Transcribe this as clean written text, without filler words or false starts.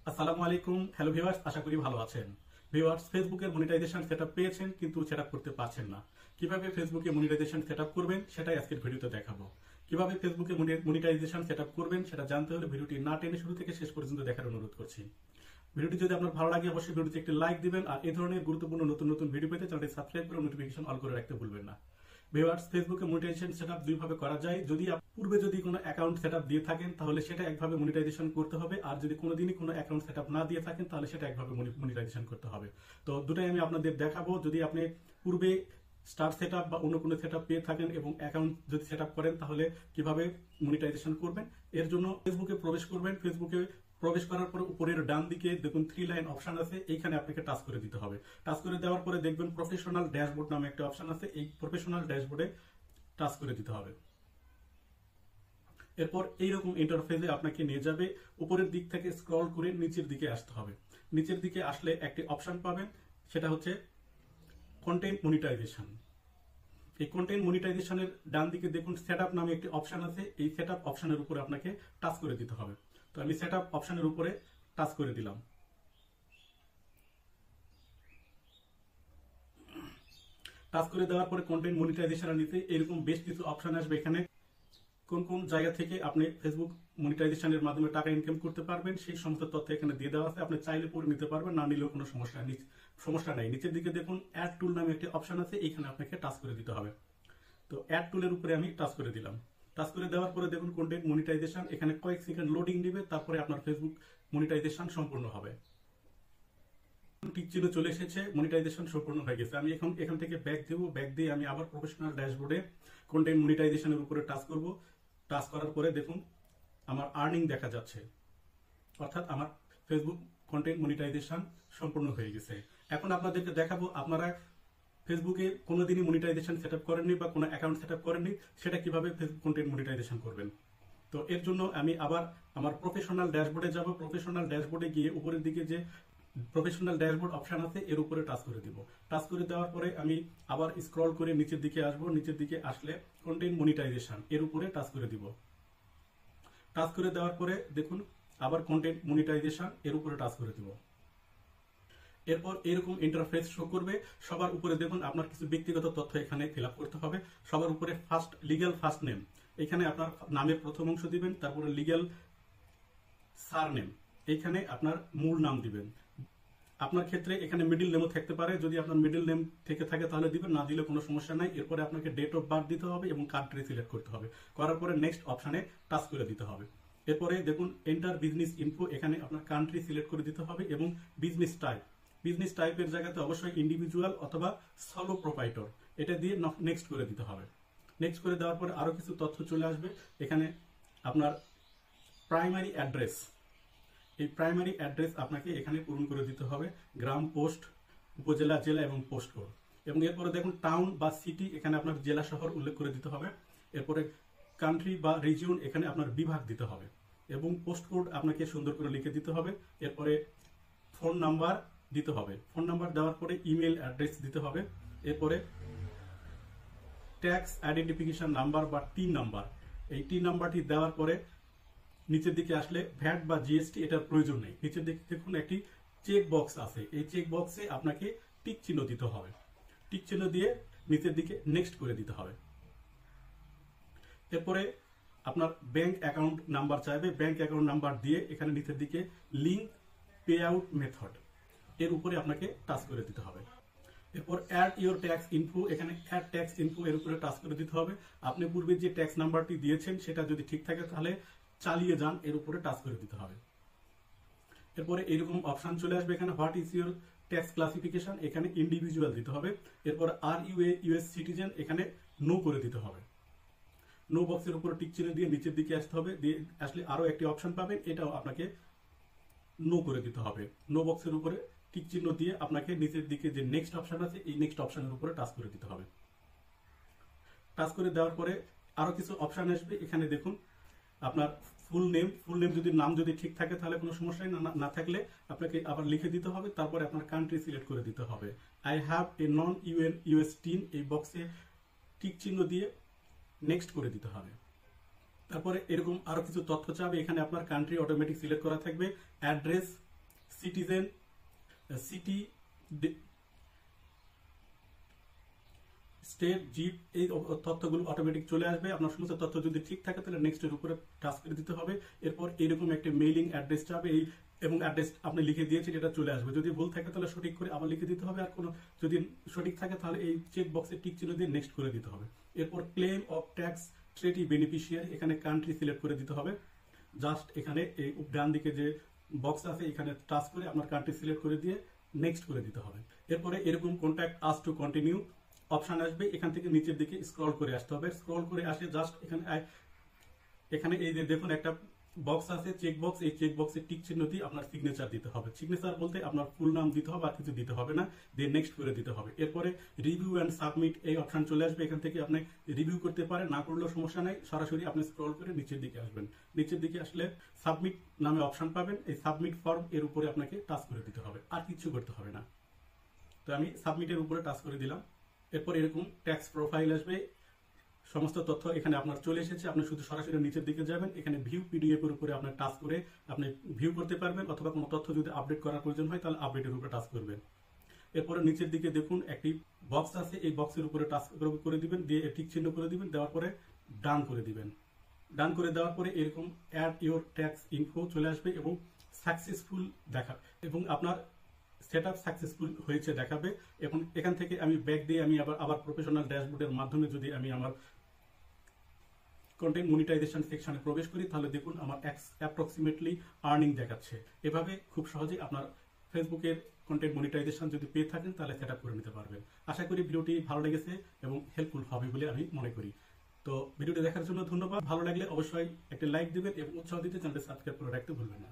আসসালামু আলাইকুম। Hello viewers, আশা করি ভালো আছেন। ভিউয়ার্স, ফেসবুকের মনিটাইজেশন সেটআপ পেয়েছেন কিন্তু সেটআপ করতে পারছেন না। কিভাবে ফেসবুকে মনিটাইজেশন সেটআপ করবেন সেটাই আজকের ভিডিওতে দেখাবো। কিভাবে ফেসবুকে মনিটাইজেশন সেটআপ করবেন সেটা জানতে হলে ভিডিওটি না টেনে শুরু থেকে শেষ পর্যন্ত দেখার অনুরোধ করছি। ভিডিওটি যদি আপনার ভালো লাগে অবশ্যই ভিডিওতে একটি লাইক দিবেন, আর এই ধরনের গুরুত্বপূর্ণ নতুন নতুন ভিডিও পেতে চ্যানেলটি সাবস্ক্রাইব করে নোটিফিকেশন অল করে রাখতে ভুলবেন না। ভিউয়ার্স, ফেসবুকে মনিটাইজেশন সেটআপ দুইভাবে করা যায়। পূর্বে যদি কোনো অ্যাকাউন্ট সেটআপ দিয়ে থাকেন তাহলে সেটা একভাবে মনিটাইজেশন করতে হবে, আর যদি কোনোদিনই কোনো অ্যাকাউন্ট সেটআপ না দিয়ে থাকেন তাহলে সেটা একভাবে মনিটাইজেশন করতে হবে। তো দুটাই আমি আপনাদের দেখাবো। যদি আপনি পূর্বে স্টার সেটআপ বা অন্য কোনো সেটআপ পেয়ে থাকেন এবং অ্যাকাউন্ট যদি সেটআপ করেন তাহলে কিভাবে মনিটাইজেশন করবেন। এর জন্য ফেসবুকে প্রবেশ করবেন। ফেসবুকে প্রবেশ করার পর উপরের ডান দিকে দেখুন 3 লাইন অপশন আছে, এইখানে আপনাকে টাচ করে দিতে হবে। টাচ করে দেওয়ার পরে দেখবেন প্রফেশনাল ড্যাশবোর্ড নামে একটা অপশন আছে, এই প্রফেশনাল ড্যাশবোর্ডে টাচ করে দিতে হবে। এরপর এইরকম ইন্টারফেসে আপনাকে নিয়ে যাবে। উপরের দিক থেকে স্ক্রল করে নিচের দিকে আসতে হবে। নিচের দিকে আসলে একটি অপশন পাবেন, সেটা হচ্ছে কন্টেন্ট মনিটাইজেশন। এই কন্টেন্ট মনিটাইজেশনের ডান দিকে দেখুন সেটআপ নামে একটি অপশন আছে, এই সেটআপ অপশনের উপরে আপনাকে টাচ করে দিতে হবে। তো আমি সেটআপ অপশনের উপরে টাচ করে দিলাম। টাচ করে দেওয়ার পরে কন্টেন্ট মনিটাইজেশনের নিচে এরকম বেশ কিছু অপশন আসবে। এখানে কোন কোন জায়গা থেকে আপনি ফেসবুক মনিটাইজেশনের মাধ্যমে টাকা ইনকাম করতে পারবেন সেই সমস্ত তথ্য এখানে দিয়ে দেওয়া আছে। আপনি চাইলে পরে নিতে পারবেন, না নিলেও কোনো সমস্যা নাই। নিচের দিকে দেখুন অ্যাড টুল নামে একটি অপশন আছে, এখানে আপনাকে টাচ করে দিতে হবে। তো অ্যাড টুলের উপরে আমি টাচ করে দিলাম। টাচ করে দেওয়ার পরে দেখুন কন্টেন্ট মনিটাইজেশন, এখানে কয়েক সেকেন্ড লোডিং নেবে, তারপরে আপনার ফেসবুক মনিটাইজেশন সম্পূর্ণ হবে। টিক চিহ্ন চলে এসেছে, মনিটাইজেশন সম্পূর্ণ হয়ে গেছে। আমি এখান থেকে ব্যাক দেবো। ব্যাক দিয়ে আমি আবার প্রফেশনাল ড্যাশবোর্ডে কন্টেন্ট মনিটাইজেশনের উপরে টাচ করব। টাচ করার পরে দেখুন আমার আর্নিং দেখা যাচ্ছে, অর্থাৎ আমার ফেসবুক কন্টেন্ট মনিটাইজেশন সম্পূর্ণ হয়ে গেছে। এখন আপনাদেরকে দেখাবো, আপনারা ফেসবুকে কোনোদিনই মনিটাইজেশন সেটআপ করেননি বা কোনো অ্যাকাউন্ট সেটআপ করেননি, সেটা কিভাবে ফেসবুক কন্টেন্ট মনিটাইজেশন করবেন। তো এর জন্য আমি আবার আমার প্রফেশনাল ড্যাশবোর্ডে যাব। প্রফেশনাল ড্যাশবোর্ডে গিয়ে উপরের দিকে যে প্রফেশনাল ড্যাশবোর্ড অপশন আছে এর উপরে টাচ করে দিব। টাচ করে দেওয়ার পরে আমি আবার স্ক্রল করে নিচের দিকে আসব। নিচের দিকে আসলে কন্টেন্ট মনিটাইজেশন এর উপরে টাচ করে দিব। টাচ করে দেওয়ার পরে দেখুন আবার কন্টেন্ট মনিটাইজেশন এর উপরে টাচ করে দিব। এরপর এরকম ইন্টারফেস শো করবে। সবার উপরে দেখুন আপনার কিছু ব্যক্তিগত তথ্য এখানে ফিল আপ করতে হবে। সবার উপরে লিগ্যাল ফার্স্ট নেম, এখানে আপনার নামের প্রথম অংশ দিবেন, তারপরে লিগ্যাল সারনেম, এখানে আপনার মূল নাম দিবেন। আপনার ক্ষেত্রে এখানে মিডল নেমও থাকতে পারে, যদি আপনার মিডল নেম থেকে থাকে তাহলে দিবেন, না দিলে কোনো সমস্যা নাই। এরপরে আপনাকে ডেট অফ বার্থ দিতে হবে এবং কান্ট্রি সিলেক্ট করতে হবে। করার পরে নেক্সট অপশনে টাচ করে দিতে হবে। এরপরে দেখুন এন্টার বিজনেস ইনফো, এখানে আপনার কান্ট্রি সিলেক্ট করে দিতে হবে এবং বিজনেস টাইপের জায়গাতে অবশ্যই ইন্ডিভিজুয়াল অথবা সলো প্রোপাইটর এটা দিয়ে নেক্সট করে দিতে হবে। নেক্সট করে দেওয়ার পরে আরো কিছু তথ্য চলে আসবে। এখানে আপনার প্রাইমারি অ্যাড্রেস, এই প্রাইমারি অ্যাড্রেস আপনাকে এখানে পূরণ করে দিতে হবে। গ্রাম, পোস্ট, উপজেলা, জেলা এবং পোস্ট কোড। এবং এরপরে দেখুন টাউন বা সিটি, এখানে আপনার জেলা শহর উল্লেখ করে দিতে হবে। এরপরে কান্ট্রি বা রিজিয়ন, এখানে আপনার বিভাগ দিতে হবে এবং পোস্ট কোড আপনাকে সুন্দর করে লিখে দিতে হবে। এরপরে ফোন নাম্বার দিতে হবে। ফোন নাম্বার দেওয়ার পরে ইমেল অ্যাড্রেস দিতে হবে। এরপরে ট্যাক্স আইডেন্টিফিকেশন নাম্বার বা টিন নাম্বার, এই টিন নাম্বারটি দেওয়ার পরে নিচের দিকে আসলে ভ্যাট বা জিএসটি এটার প্রয়োজন নেই। নিচের দিকে দেখুন একটি চেক বক্স আছে, এই চেক বক্সে আপনাকে টিক চিহ্ন দিতে হবে। টিক চিহ্ন দিয়ে নিচের দিকে নেক্সট করে দিতে হবে। এরপরে আপনার ব্যাংক অ্যাকাউন্ট নাম্বার চাইবে, ব্যাংক অ্যাকাউন্ট নাম্বার দিয়ে এখানে নিচের দিকে লিঙ্ক পে আউট মেথড এর উপরে আপনাকে টাচ করে দিতে হবে। এরপর অ্যাড ইউর ট্যাক্স ইনফো, এখানে অ্যাড ট্যাক্স ইনফো এর উপরে টাচ করে দিতে হবে। আপনি পূর্বে যে ট্যাক্স নাম্বারটি দিয়েছেন সেটা যদি ঠিক থাকে তাহলে চালিয়ে যান এর উপরে টাচ করে দিতে হবে। এরপরে এরকম অপশন চলে আসবে, এখানে what is your tax classification, এখানে ইন্ডিভিজুয়াল দিতে হবে। এরপর are you a US citizen, এখানে নো করে দিতে হবে। নো বক্সের উপরে টিক চিহ্ন দিয়ে নিচের দিকে আসতে হবে। দিয়ে আসলে আরো একটি অপশন পাবেন, এটাও আপনাকে নো করে দিতে হবে। নো বক্সের উপরে টিক চিহ্ন দিয়ে আপনাকে নিচের দিকে যে নেক্সট অপশন আছে এই নেক্সট অপশনের উপরে টাচ করে দিতে হবে। টাচ করে দেওয়ার পরে আরো কিছু অপশন আসবে, এখানে দেখুন আপনার ফুল নেম যদি নাম যদি ঠিক থাকে তাহলে কোনো সমস্যা নেই, না থাকলে আপনাকে আবার লিখে দিতে হবে। তারপরে আপনার কান্ট্রি সিলেক্ট করে দিতে হবে। I have a non US tin, এই বক্সে টিক চিহ্ন দিয়ে নেক্সট করে দিতে হবে। তারপরে এরকম আরো কিছু তথ্য চাবে, এখানে আপনার কান্ট্রি অটোমেটিক সিলেক্ট করা থাকবে, address citizen, city, state, zip, এই তথ্যগুলো অটোমেটিক চলে আসবে। আপনার সমস্ত তথ্য যদি ঠিক থাকে তাহলে নেক্সট এর উপরে টাচ করে দিতে হবে। এরপর এরকম একটা মেইলিং অ্যাড্রেস যাবে, এই এবং অ্যাড্রেস আপনি লিখে দিয়েছেন এটা চলে আসবে। যদি ভুল থাকে তাহলে সঠিক করে আবার লিখে দিতে হবে, আর কোনো যদি সঠিক থাকে তাহলে এই চেক বক্সে টিক চিহ্ন দিয়ে নেক্সট করে দিতে হবে। এরপর ক্লেম অফ ট্যাক্স ট্রেটি বেনিফিশিয়ারি, এখানে কান্ট্রি সিলেক্ট করে দিতে হবে। জাস্ট এখানে এই ডান দিকে যে বক্স আছে এখানে টাচ করে আপনার কান্ট্রি সিলেক্ট করে দিয়ে নেক্সট করে দিতে হবে। এরপরে এরকম contact us to continue option আসবে, এখান থেকে নিচের দিকে স্ক্রল করে আসতে হবে। স্ক্রল করে আসে জাস্ট এখানে এই যে দেখুন একটা বক্স আছে চেক বক্স, এই চেক বক্সে টিক চিহ্ন দিয়ে আপনার সিগনেচার দিতে হবে। সিগনেচার বলতে আপনার ফুল নাম দিতে হবে, আর কিছু দিতে হবে না, দিয়ে নেক্সট করে দিতে হবে। এরপরে রিভিউ অ্যান্ড সাবমিট এই অপশন চলে আসবে, এখান থেকে আপনি রিভিউ করতে পারেন, না করলেও সমস্যা নাই, সরাসরি আপনি স্ক্রল করে নিচের দিকে আসবেন। নিচের দিকে আসলে সাবমিট নামে অপশন পাবেন, এই সাবমিট ফর্ম এর উপরে আপনাকে টাচ করে দিতে হবে, আর কিছু করতে হবে না। তো আমি সাবমিটের উপরে টাচ করে দিলাম। এরপর এরকম ট্যাক্স প্রোফাইল আসবে, সমস্ত তথ্য এখানে আপনার চলে এসেছে। আপনি শুধু সরাসরি নিচের দিকে যাবেন, এখানে ভিউ পিডিএফ এর উপরে আপনার টাচ করে আপনি ভিউ করতে পারবেন, অথবা কোনো তথ্য যদি আপডেট করার প্রয়োজন হয় তাহলে আপডেটের উপরে টাচ করবেন। এরপরে নিচের দিকে দেখুন একটি বক্স আছে, এই বক্সের উপরে টাচ করে দিবেন, দিয়ে টিক চিহ্ন করে দিবেন, দেওয়ার পরে ডান করে দিবেন। ডান করে দেওয়ার পরে এরকম অ্যাড ইওর ট্যাক্স ইনফো চলে আসবে এবং সাকসেসফুল এবং আপনার সেটআপ সাকসেসফুল হয়েছে দেখাবে। এবং এখান থেকে আমি ব্যাক দিয়ে আমি আবার প্রফেশনাল ড্যাশবোর্ডের মাধ্যমে যদি আমি আমার কন্টেন্ট মনিটাইজেশন সেকশনে প্রবেশ করি তাহলে দেখুন আমার অ্যাপ্রক্সিমেটলি আর্নিং দেখাচ্ছে। এভাবে খুব সহজেই আপনার ফেসবুকের কন্টেন্ট মনিটাইজেশন যদি পেয়ে থাকেন তাহলে সেটআপ করে নিতে পারবেন। আশা করি ভিডিওটি ভালো লেগেছে এবং হেল্পফুল হবে বলে আমি মনে করি। তো ভিডিওটি দেখার জন্য ধন্যবাদ। ভালো লাগলে অবশ্যই একটা লাইক দিবেন এবং উৎসাহ দিতে চ্যানেলটি সাবস্ক্রাইব করে রাখতে ভুলবেন না।